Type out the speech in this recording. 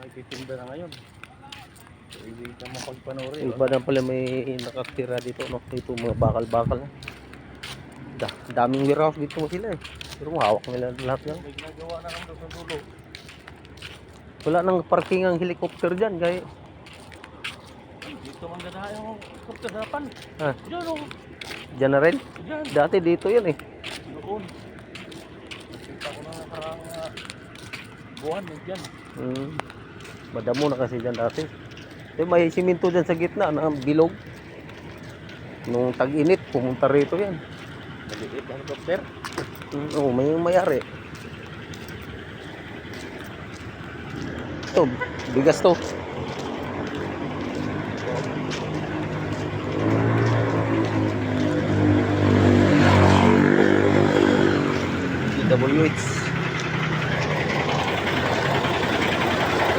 nagtitinda na ngayon. So, hindi ka mapagpanoorin. Yung pa na pala may nakatira dito, no? Ito mga bakal-bakal. Daming warehouse dito sila eh. Pero hawak nila lahat yan. May ginagawa na lang doon sa dulo. Wala nang parking ang helicopter dyan, kaya. Dito man ganahan yung kapkadapan. Ah, Diyan o. dyan na rin? Diyan. Dati dito yan eh. Noon. Nakita ko na parang buwan eh dyan. Madamo na kasi dyan dati. Eh, may siminto dyan sa gitna na bilog. Nung tag-init, pumunta rito yan. Maliit ang helicopter. Oo, may mayari. Ito, bigas to. DWH.